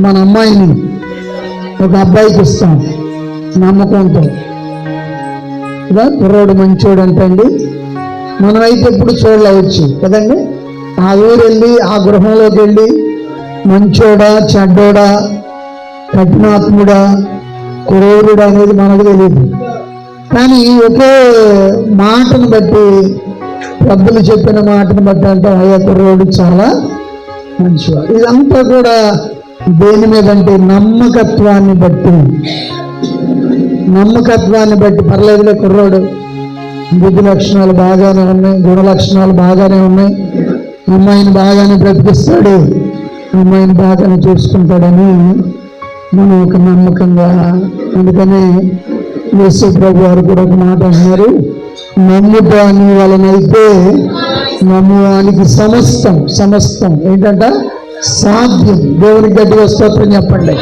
మన అమ్మాయిని ఒక అబ్బాయికి ఇస్తాం నమ్మకంతో. కుర్రోడు మంచోడు అంటండి, మనమైతే ఎప్పుడు చూడలేవచ్చు కదండి. ఆ ఊరు వెళ్ళి ఆ గృహంలోకి వెళ్ళి మంచోడా చెడ్డోడా కఠినాత్ముడా క్రూరుడా అనేది మనకు తెలియదు. కానీ ఒకే మాటను బట్టి, పెద్దలు చెప్పిన మాటను బట్టి అంటే అయ్యా కుర్రోడు చాలా మంచివాడు. ఇదంతా కూడా దేని మీద అంటే నమ్మకత్వాన్ని బట్టి. నమ్మకత్వాన్ని బట్టి పర్లేదులే, కుర్రోడు బుద్ధి లక్షణాలు బాగానే ఉన్నాయి, గుణ లక్షణాలు బాగానే ఉన్నాయి, అమ్మాయిని బాగానే బ్రతికిస్తాడు, అమ్మాయిని బాగానే చూసుకుంటాడని మనం ఒక నమ్మకంగా. అందుకనే యేసు ప్రభు వారు కూడా ఒక మాట అన్నారు, నమ్ముట నీ వలనైతే నమ్మువానికి సమస్తం సమస్తం ఏంటంట సాధ్యం. దేవునికి గట్టిగా స్తోత్రం చెప్పండి.